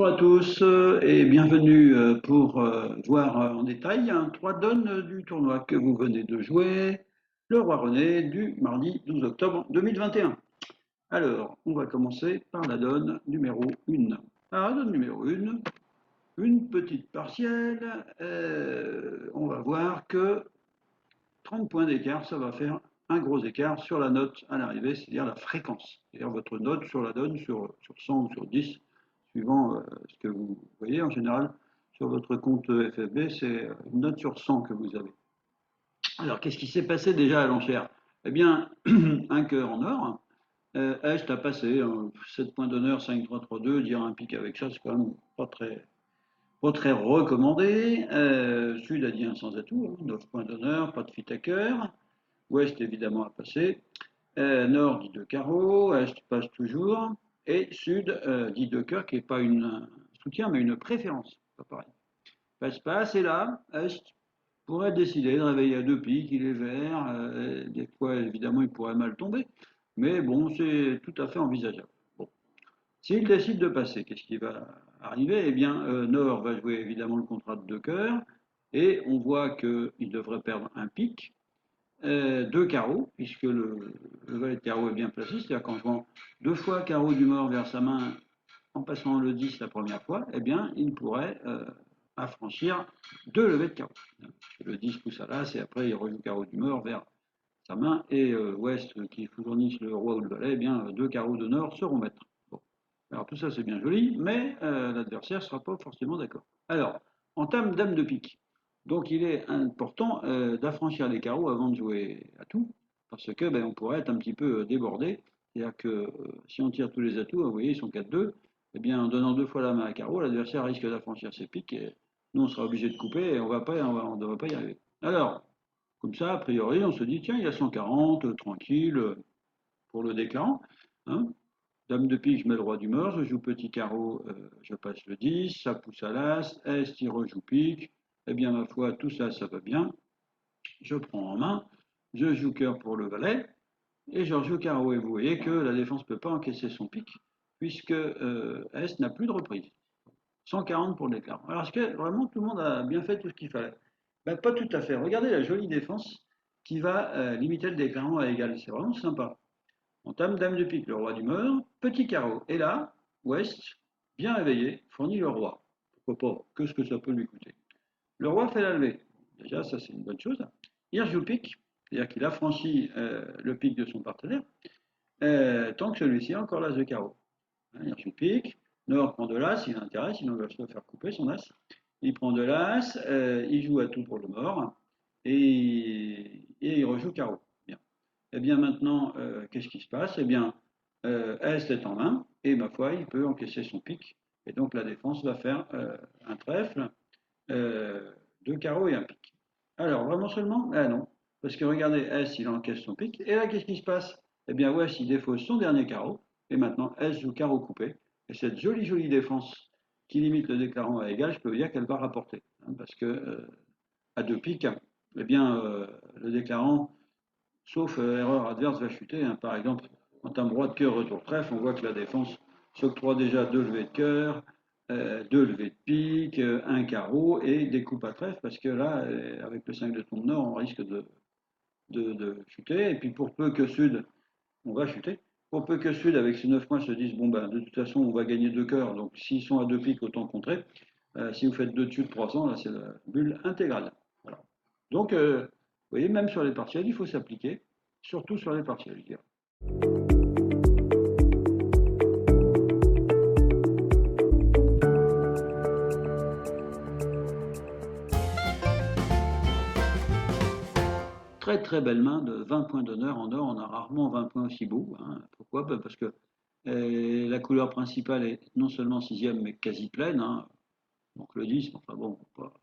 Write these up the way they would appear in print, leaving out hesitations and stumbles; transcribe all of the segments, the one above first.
à tous et bienvenue pour voir en détail trois donnes du tournoi que vous venez de jouer, le Roi René du mardi 12 octobre 2021. Alors, on va commencer par la donne numéro 1. Alors, la donne numéro 1, une petite partielle. On va voir que 30 points d'écart, ça va faire un gros écart sur la note à l'arrivée, c'est-à-dire la fréquence. C'est-à-dire votre note sur la donne sur 100 ou sur 10, suivant ce que vous voyez en général sur votre compte FFB, c'est une note sur 100 que vous avez. Alors, qu'est-ce qui s'est passé déjà à l'enchère? Eh bien, un cœur en or. Est a passé, 7 points d'honneur, 5, 3, 3, 2. Dire un pic avec ça, c'est quand même pas très recommandé. Sud a dit un sans atout, 9 points d'honneur, pas de fit à cœur. Ouest, évidemment, a passé. Nord dit 2 carreaux. Est passe toujours. Et Sud dit 2 cœurs, qui n'est pas un soutien, mais une préférence. Pas pareil. Passe, et là, Est pourrait décider de réveiller à 2 piques, il est vert. Des fois, évidemment, il pourrait mal tomber. Mais bon, c'est tout à fait envisageable. Bon. S'il décide de passer, qu'est-ce qui va arriver? Eh bien, Nord va jouer évidemment le contrat de 2 cœurs. Et on voit qu'il devrait perdre un pic. 2 carreaux, puisque le valet de carreau est bien placé, c'est-à-dire qu'en jouant 2 fois carreau du mort vers sa main en passant le 10 la première fois, eh bien, il pourrait affranchir 2 levées de carreau. Le 10 pousse à l'as et après il rejoue carreau du mort vers sa main et Ouest qui fournissent le roi ou le valet, eh bien, 2 carreaux de nord seront maîtres. Bon. Alors tout ça c'est bien joli, mais l'adversaire ne sera pas forcément d'accord. Alors, entame dame de pique. Donc il est important d'affranchir les carreaux avant de jouer à tout, parce que on pourrait être un petit peu débordé. C'est-à-dire que si on tire tous les atouts, vous voyez, ils sont 4-2, eh bien en donnant 2 fois la main à carreau, l'adversaire risque d'affranchir ses piques et nous on sera obligé de couper et on ne devrait pas y arriver. Alors, comme ça, a priori, on se dit, tiens, il y a 140, tranquille, pour le déclarant. Hein. Dame de pique, je mets le roi du mort, je joue petit carreau, je passe le 10, ça pousse à l'as, Est, il rejoue pique. Eh bien, ma foi, tout ça, ça va bien. Je prends en main, je joue cœur pour le valet, et je rejoue carreau. Et vous voyez que la défense ne peut pas encaisser son pique, puisque Est n'a plus de reprise. 140 pour le déclarant. Alors, est-ce que vraiment tout le monde a bien fait tout ce qu'il fallait? Pas tout à fait. Regardez la jolie défense qui va limiter le déclarant à égal. C'est vraiment sympa. On tame dame de pique, le roi du meur, petit carreau. Et là, Ouest, bien réveillé, fournit le roi. Pourquoi pas? Qu'est-ce que ça peut lui coûter? Le roi fait la levée. Déjà, ça c'est une bonne chose. Il rejoue pique, c'est-à-dire qu'il affranchit le pique de son partenaire, tant que celui-ci a encore l'as de carreau. Il rejoue pique, Nord prend de l'as, il a intérêt, sinon il va se faire couper son as. Il prend de l'as, il joue à tout pour le mort, et il rejoue carreau. Bien. Eh bien maintenant, qu'est-ce qui se passe? Eh bien, Est est en main, et ma foi, il peut encaisser son pique, et donc la défense va faire un trèfle, 2 carreaux et un pique. Alors, vraiment seulement? Ah non, parce que regardez, S, il encaisse son pique, et là, qu'est-ce qui se passe? Eh bien, Ouest, il défausse son dernier carreau, et maintenant, S joue carreau coupé, et cette jolie défense qui limite le déclarant à égal, je peux vous dire qu'elle va rapporter, hein, parce que à 2 piques, eh bien, le déclarant, sauf erreur adverse, va chuter, hein. Par exemple, en termes roi de cœur, retour trèfle, on voit que la défense s'octroie déjà 2 levées de cœur, 2 levées de pique, un carreau et des coupes à trèfle, parce que là, avec le 5 de tombe nord, on risque de chuter. Et puis pour peu que Sud, on va chuter. Pour peu que Sud, avec ses 9 points, se dise, bon ben, de toute façon, on va gagner 2 cœurs, donc s'ils sont à 2 piques, autant contrer. Si vous faites 2 dessus de 300, là, c'est la bulle intégrale. Voilà. Donc, vous voyez, même sur les partiels, il faut s'appliquer, surtout sur les partiels, je dirais. Très très belle main de 20 points d'honneur en or, on a rarement 20 points aussi beaux. Hein. Pourquoi? Parce que la couleur principale est non seulement sixième, mais quasi pleine. Hein. Donc le 10, enfin bon, pas.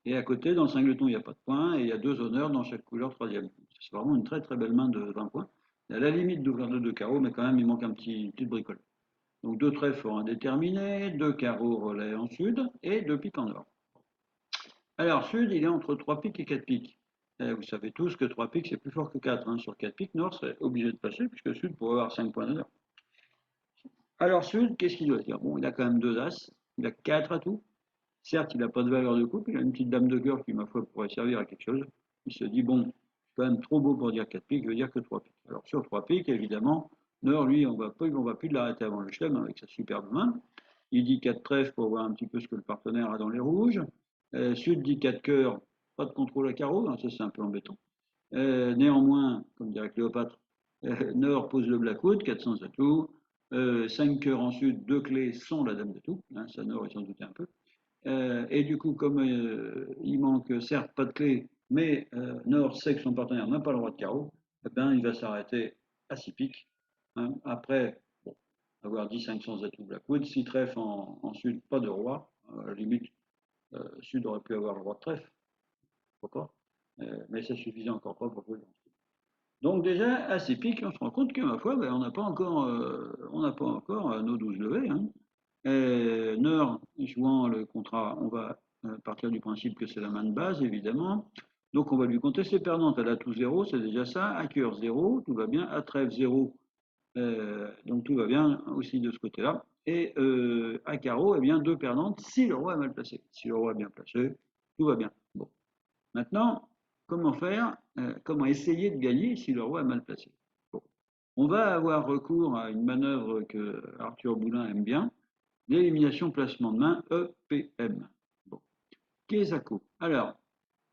Et à côté, dans le singleton, il n'y a pas de points, et il y a 2 honneurs dans chaque couleur troisième. C'est vraiment une très très belle main de 20 points. À la limite d'ouvrir de 2 carreaux, mais quand même, il manque une petite bricole. Donc 2 trèfles pour indéterminé, 2 carreaux relais en sud, et 2 piques en or. Alors, sud, il est entre 3 piques et 4 piques. Vous savez tous que 3 piques, c'est plus fort que 4. Hein. Sur 4 piques, nord serait obligé de passer, puisque sud pourrait avoir 5 points d'honneur. Alors, sud, qu'est-ce qu'il doit dire? Bon, il a quand même 2 as. Il a 4 atouts. Certes, il n'a pas de valeur de coupe, il a une petite dame de cœur qui, ma foi, pourrait servir à quelque chose. Il se dit, bon, c'est quand même trop beau pour dire 4 piques, je veux dire que 3 piques. Alors sur 3 piques, évidemment, Nord, lui, on va plus l'arrêter avant le chelem avec sa superbe main. Il dit 4 trèfles pour voir un petit peu ce que le partenaire a dans les rouges. Sud dit 4 cœurs, pas de contrôle à carreau, hein, ça c'est un peu embêtant. Néanmoins, comme dirait Cléopâtre, Nord pose le Blackwood, 400 atouts. 5 cœurs en sud, 2 clés sont la dame de tout. Hein, ça Nord, il s'en doutait un peu. Et du coup, comme il manque certes pas de clé, mais Nord sait que son partenaire n'a pas le roi de carreau, eh ben, il va s'arrêter à 6 piques. Hein. Après, bon, avoir 10 500 atouts Blackwood, 6 trèfles en sud, pas de roi. À la limite, sud aurait pu avoir le roi de trèfle, pourquoi pas. Mais ça suffisait encore pas pour jouer. Donc déjà, à ces pics, on se rend compte que, ma foi, ben, on n'a pas encore nos 12 levées. Hein. Nord, jouant le contrat, on va partir du principe que c'est la main de base, évidemment. Donc on va lui compter ses perdantes. Elle a tout zéro, c'est déjà ça. À cœur zéro, tout va bien. À trèfle zéro, donc tout va bien aussi de ce côté-là. Et à carreau, eh bien, deux perdantes si le roi est mal placé. Si le roi est bien placé, tout va bien. Bon. Maintenant, comment faire, comment essayer de gagner si le roi est mal placé? Bon. On va avoir recours à une manœuvre que Arthur Boulin aime bien, l'élimination placement de main EPM. Bon. Kesako. Alors,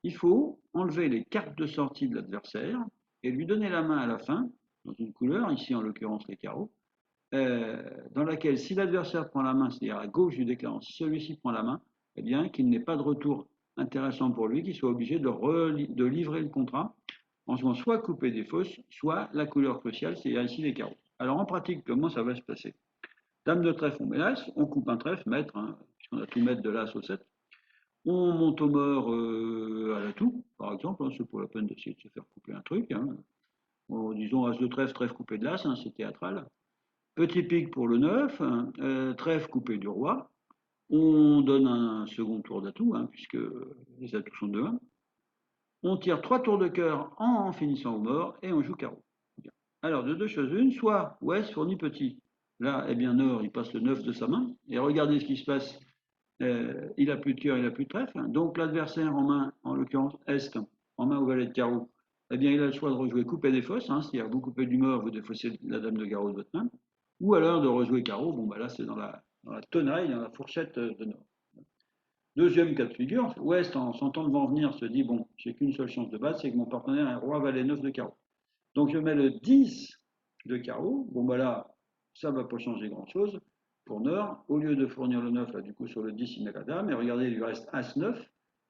il faut enlever les cartes de sortie de l'adversaire et lui donner la main à la fin, dans une couleur, ici en l'occurrence les carreaux, dans laquelle si l'adversaire prend la main, c'est-à-dire à gauche du déclarant, si celui-ci prend la main, eh bien qu'il n'ait pas de retour intéressant pour lui, qu'il soit obligé de livrer le contrat en jouant soit couper des fausses, soit la couleur cruciale, c'est-à-dire ici les carreaux. Alors en pratique, comment ça va se passer? Dame de trèfle, on met l'as, on coupe un trèfle, maître, hein, puisqu'on a tout maître de l'as au 7. On monte au mort à la toux, par exemple, hein, c'est pour la peine d'essayer de se faire couper un truc. Hein. Bon, disons as de trèfle, trèfle coupé de l'as, hein, c'est théâtral. Petit pic pour le 9, trèfle coupé du roi. On donne un second tour d'atout, hein, puisque les atouts sont de 1. On tire 3 tours de cœur en finissant au mort et on joue carreau. Bien. Alors, de deux choses une, soit Ouest fournit petit. Là, eh bien, Nord, il passe le 9 de sa main. Et regardez ce qui se passe. Il a plus de cœur, il a plus de trèfle. Donc, l'adversaire en main, en l'occurrence Est, en main au valet de carreau, eh bien, il a le choix de rejouer couper des fosses. Hein, c'est-à-dire vous coupez du mort, vous défaussez la dame de carreau de votre main. Ou alors de rejouer carreau. Bon, bah là, c'est dans la tenaille, dans la fourchette de Nord. Deuxième cas de figure, Ouest, en sentant le vent venir, se dit, bon, j'ai qu'une seule chance de battre, c'est que mon partenaire est roi, valet 9 de carreau. Donc je mets le 10 de carreau. Bon, bah là, ça ne va pas changer grand-chose pour Nord. Au lieu de fournir le 9, là, du coup, sur le 10, il met la dame. Et regardez, il lui reste As-9.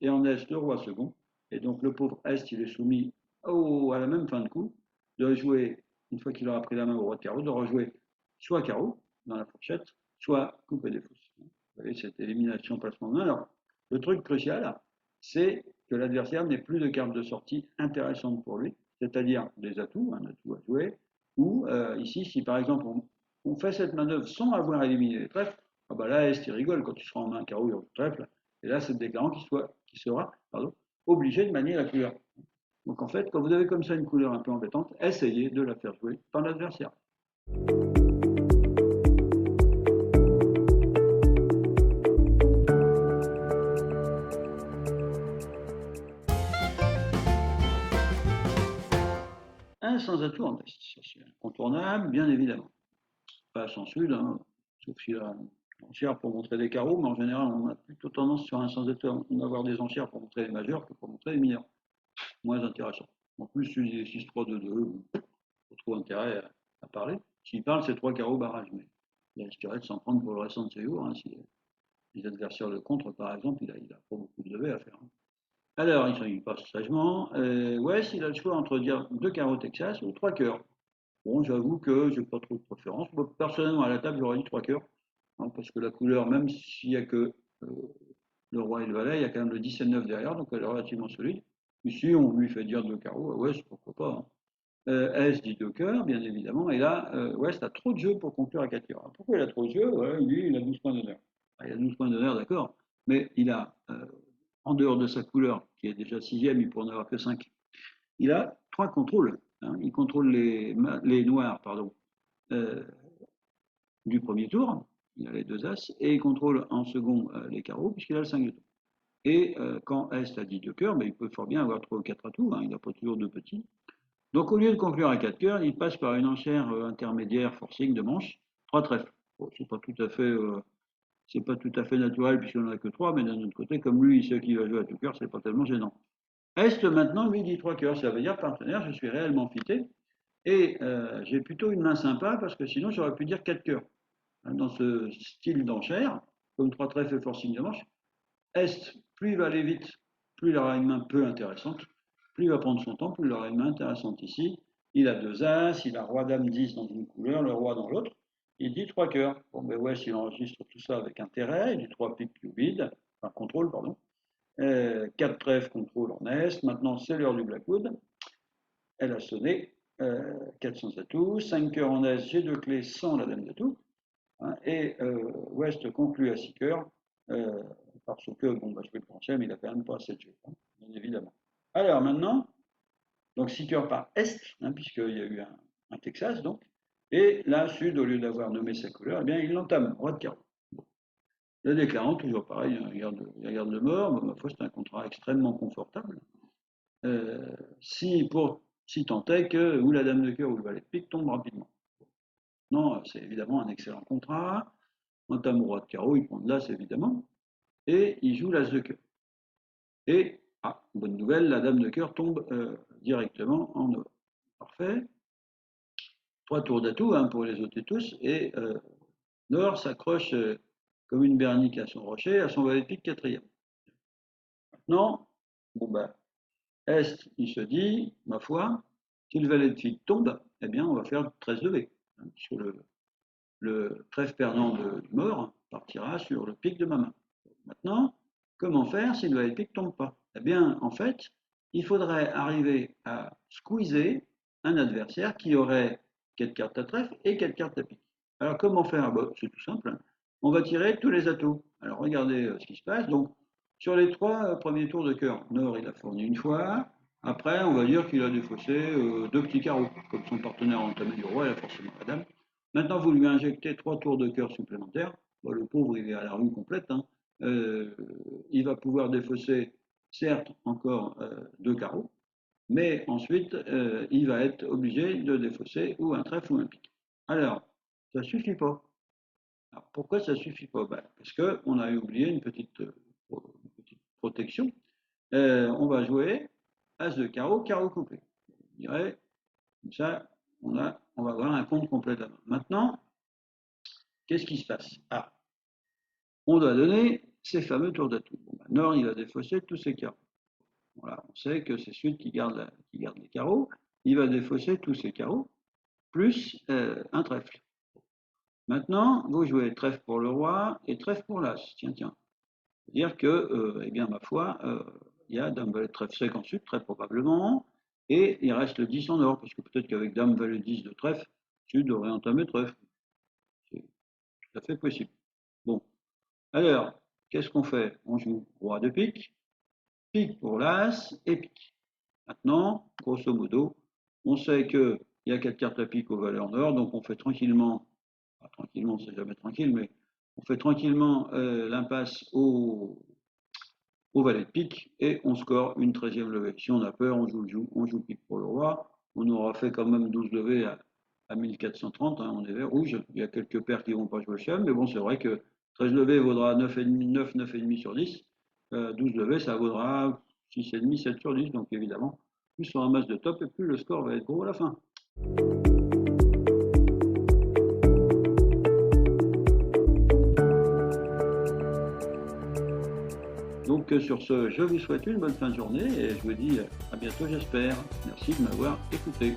Et en Est, le roi second. Et donc le pauvre Est, il est soumis à la même fin de coup, de jouer, une fois qu'il aura pris la main au roi de carreau, de rejouer soit carreau, dans la fourchette, soit couper des fausses. Vous voyez, cette élimination placement de main. Alors, le truc crucial, c'est que l'adversaire n'ait plus de carte de sortie intéressante pour lui, c'est-à-dire des atouts, un atout à jouer, ou ici, si par exemple on fait cette manœuvre sans avoir éliminé les trèfles, ah bah là, Est, il rigole quand tu seras en main carreau et au trèfle, et là, c'est le déclarant qui sera obligé de manier la couleur. Donc en fait, quand vous avez comme ça une couleur un peu embêtante, essayez de la faire jouer par l'adversaire. Un sans atout en Est, ça c'est incontournable, bien évidemment. Pas sans sud, hein, sauf s'il a une enchère pour montrer des carreaux, mais en général, on a plutôt tendance sur un sans atout à avoir des enchères pour montrer les majeurs que pour montrer les mineurs. Moins intéressant. En plus, il est 6-3-2-2, pas trop intérêt à parler. S'il parle, c'est 3 carreaux barrage, mais il risquerait de s'en prendre pour le restant de ses jours. Hein, si les adversaires le contre, par exemple, il a pas beaucoup de levées à faire. Hein. Alors, il passe sagement. Ouais, s'il a le choix entre dire 2 carreaux Texas ou 3 cœurs. Bon, j'avoue que j'ai pas trop de préférence. Moi, personnellement, à la table, j'aurais dit 3 cœurs. Hein, parce que la couleur, même s'il n'y a que le roi et le valet, il y a quand même le 10 et le 9 derrière, donc elle est relativement solide. Ici, on lui fait dire 2 carreaux. Ouais, pourquoi pas. Hein. S dit 2 cœurs, bien évidemment. Et là, West a trop de jeux pour conclure à 4 cœurs. Pourquoi il a trop de jeux? Ouais, lui, il a 12 points d'honneur. Ah, il a 12 points d'honneur, d'accord. Mais il a, en dehors de sa couleur, qui est déjà sixième, il pourrait en avoir que 5. Il a 3 contrôles. Hein. Il contrôle les noirs, pardon, du premier tour. il a les deux As, et il contrôle en second les carreaux, puisqu'il a le 5 de tour. Et quand Est a 10 de cœur, il peut fort bien avoir 3 ou 4 atouts, il n'a pas toujours de petits. Donc au lieu de conclure à 4 cœurs, il passe par une enchère intermédiaire forcing de manche, 3 trèfles. Bon, c'est pas tout à fait naturel puisqu'on n'en a que 3, mais d'un autre côté, comme lui, il sait qu'il va jouer à tout cœur, c'est pas tellement gênant. Est maintenant, lui, dit 3 cœurs, ça veut dire partenaire, je suis réellement fité, et j'ai plutôt une main sympa parce que sinon j'aurais pu dire 4 cœurs. Dans ce style d'enchère, comme 3 trèfles et forcing de manche, Est, plus il va aller vite, plus il aura une main peu intéressante. Plus il va prendre son temps, plus il aura une main intéressante ici. Il a deux As, il a Roi Dame 10 dans une couleur, le Roi dans l'autre. Il dit 3 cœurs. Bon, ben ouais, s'il enregistre tout ça avec intérêt, il dit 3 piques vide, enfin contrôle, pardon. 4 trèfles, contrôle en Est. Maintenant, c'est l'heure du Blackwood. Elle a sonné. 400 atouts. 5 cœurs en Est, j'ai 2 clés sans la Dame d'atout. Et Ouest conclut à 6 cœurs. Parce que, bon, je vais le pencher, mais il n'a quand même pas assez de jeu, bien évidemment. Alors maintenant, donc 6 cœurs par Est, puisqu'il y a eu un Texas, donc. Et là, Sud, au lieu d'avoir nommé sa couleur, eh bien, il l'entame, Roi de carreau. Bon. Le déclarant, toujours pareil, il regarde le mort, ma foi, c'est un contrat extrêmement confortable. Si tant est que ou la Dame de cœur ou le Valet de pique tombe rapidement. Non, c'est évidemment un excellent contrat. Entame Roi de carreau, il prend de l'As, évidemment. Et il joue l'As de cœur. Et, bonne nouvelle, la Dame de cœur tombe directement en or. Parfait. 3 tours d'atout pour les ôter tous. Et Nord s'accroche comme une bernique à son rocher, à son valet de pique quatrième. Maintenant, Est, il se dit, ma foi, si le valet de pique tombe, eh bien, on va faire 13 de V. Puisque le trèfle perdant du mort partira sur le pic de ma main. Maintenant, comment faire si le valet de pique ne tombe pas? Eh bien, en fait, il faudrait arriver à squeezer un adversaire qui aurait 4 cartes à trèfle et 4 cartes à pique. Alors, comment faire? C'est tout simple. On va tirer tous les atouts. Alors, regardez ce qui se passe. Donc, sur les 3 premiers tours de cœur, Nord, il a fourni une fois. Après, on va dire qu'il a défaussé 2 petits carreaux. Comme son partenaire en entamé du roi, il a forcément la dame. Maintenant, vous lui injectez 3 tours de cœur supplémentaires. Le pauvre, il est à la rue complète. Il va pouvoir défausser, certes, encore 2 carreaux, mais ensuite, il va être obligé de défausser ou un trèfle ou un pique. Alors, ça ne suffit pas. Alors, pourquoi ça ne suffit pas? Parce qu'on a oublié une petite protection. On va jouer As de carreau, carreau coupé. Je dirais, comme ça, on va avoir un compte complet de la main. Maintenant, qu'est-ce qui se passe? On doit donner ces fameux tours d'atout. Nord, il va défausser tous ses carreaux. Voilà, on sait que c'est Sud qui garde les carreaux. Il va défausser tous ses carreaux, plus un trèfle. Maintenant, vous jouez trèfle pour le roi et trèfle pour l'as. Tiens. C'est-à-dire que, eh bien, ma foi, il y a dame valet trèfle sec en Sud, très probablement, et il reste le 10 en or, parce que peut-être qu'avec dame valet 10 de trèfle, Sud aurait entamé trèfle. C'est tout à fait possible. Bon. Alors, qu'est-ce qu'on fait? On joue roi de pique, pique pour l'as et pique. Maintenant, grosso modo, on sait qu'il y a 4 cartes à pique aux valeurs d'or, donc on fait tranquillement, c'est jamais tranquille, mais on fait tranquillement l'impasse au valet de pique et on score une 13e levée. Si on a peur, on joue pique pour le roi. On aura fait quand même 12 levées à 1430, on est vert rouge. Il y a quelques paires qui ne vont pas jouer le chien, mais bon, c'est vrai que 13 levées vaudra 9,5 sur 10. 12 levées, ça vaudra 6,5, 7 sur 10. Donc évidemment, plus on ramasse de top et plus le score va être gros à la fin. Donc sur ce, je vous souhaite une bonne fin de journée et je vous dis à bientôt, j'espère. Merci de m'avoir écouté.